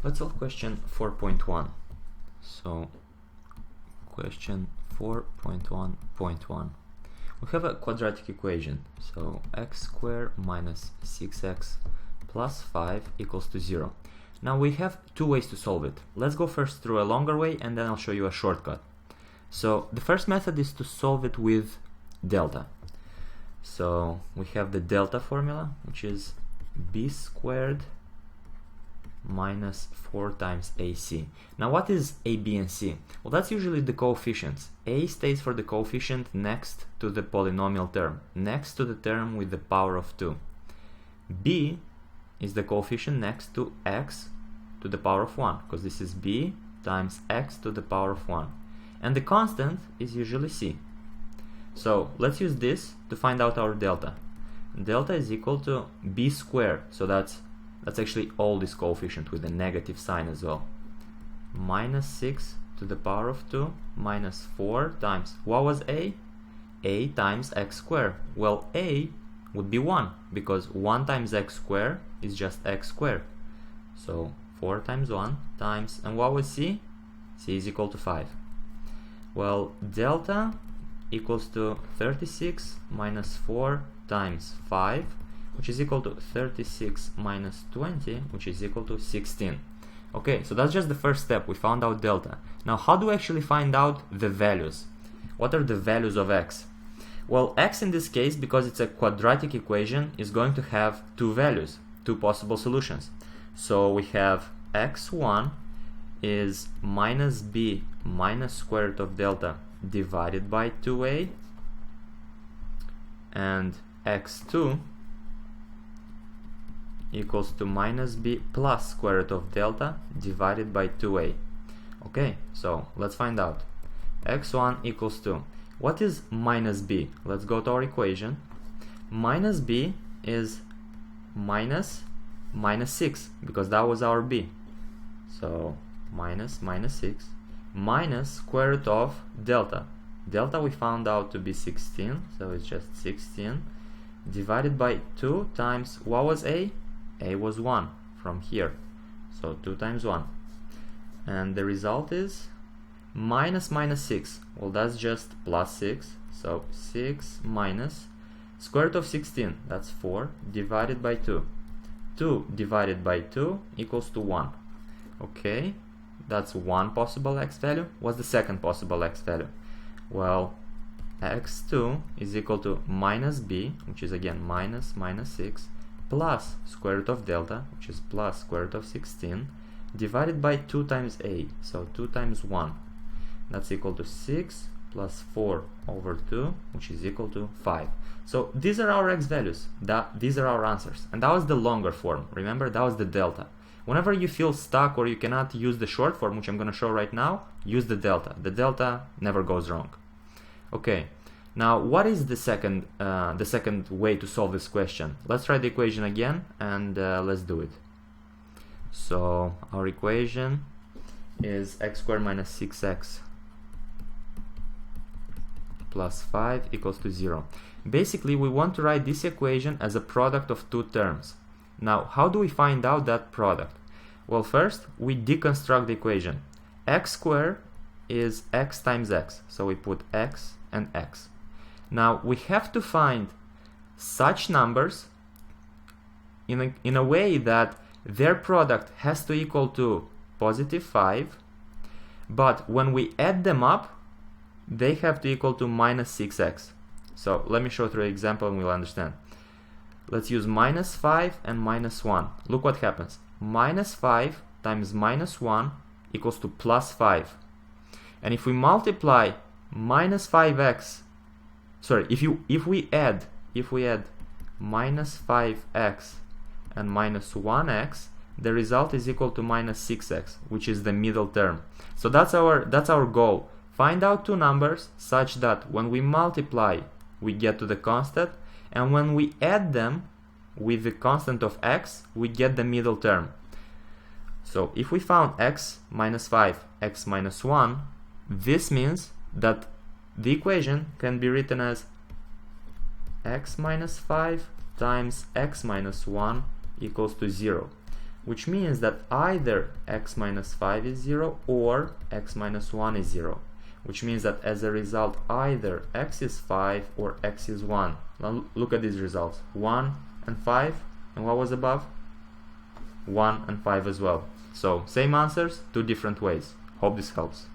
Let's solve question 4.1. So, question 4.1.1. We have a quadratic equation. So, x squared minus 6x plus 5 equals to 0. Now we have two ways to solve it. Let's go first through a longer way and then I'll show you a shortcut. So, the first method is to solve it with delta. So, we have the delta formula, which is b squared minus 4 times AC. Now what is A, B, and C? Well, that's usually the coefficients. A stands for the coefficient next to the polynomial term, next to the term with the power of 2. B is the coefficient next to x to the power of 1, because this is b times x to the power of 1. And the constant is usually c. So let's use this to find out our delta. Delta is equal to b squared, so that's actually all this coefficient with a negative sign as well. Minus 6 to the power of 2 minus 4 times, what was a? A times x squared. Well, a would be 1, because 1 times x squared is just x squared. So 4 times 1 times, and what was c? C is equal to 5. Well, delta equals to 36 minus 4 times 5, which is equal to 36 minus 20, which is equal to 16. Okay, so that's just the first step. We found out delta. Now, how do we actually find out the values? What are the values of x? Well, x in this case, because it's a quadratic equation, is going to have two values, two possible solutions. So we have x1 is minus b minus square root of delta divided by 2a, and x2 equals to minus b plus square root of delta divided by 2a. Okay, so let's find out. x1 equals to, what is minus b? Let's go to our equation. Minus b is minus 6, because that was our b. So minus 6 minus square root of delta. Delta we found out to be 16, so it's just 16 divided by 2 times, what was a? A was 1 from here, so 2 times 1, and the result is minus 6. Well, that's just plus 6, so 6 minus square root of 16, that's 4, divided by 2. 2 divided by 2 equals to 1. Okay, that's one possible x value. What's the second possible x value? Well, x2 is equal to minus b, which is again minus 6, plus square root of delta, which is plus square root of 16, divided by 2 times a, so 2 times 1. That's equal to 6 plus 4 over 2, which is equal to 5. So these are our x values. These are our answers. And that was the longer form. Remember, that was the delta. Whenever you feel stuck or you cannot use the short form, which I'm going to show right now, use the delta. The delta never goes wrong. Okay, now what is the second way to solve this question? Let's write the equation again and let's do it. So our equation is x squared minus 6x plus 5 equals to 0. Basically, we want to write this equation as a product of two terms. Now, how do we find out that product? Well, first, we deconstruct the equation. X squared is x times x, so we put x and x. Now, we have to find such numbers in a way that their product has to equal to positive 5, but when we add them up, they have to equal to minus 6x. So let me show through an example and we'll understand. Let's use minus 5 and minus 1. Look what happens. Minus 5 times minus 1 equals to plus 5. And if we multiply minus 5x, sorry, if we add minus 5x and minus 1x, the result is equal to minus 6x, which is the middle term. So that's our goal. Find out two numbers such that when we multiply, we get to the constant, and when we add them with the constant of x, we get the middle term. So if we found x minus 5, x minus 1, this means that the equation can be written as x minus 5 times x minus 1 equals to 0. which means that either x minus 5 is 0 or x minus 1 is 0, which means that as a result either x is 5 or x is 1. Now look at these results, 1 and 5, and what was above? 1 and 5 as well. So same answers, two different ways. Hope this helps.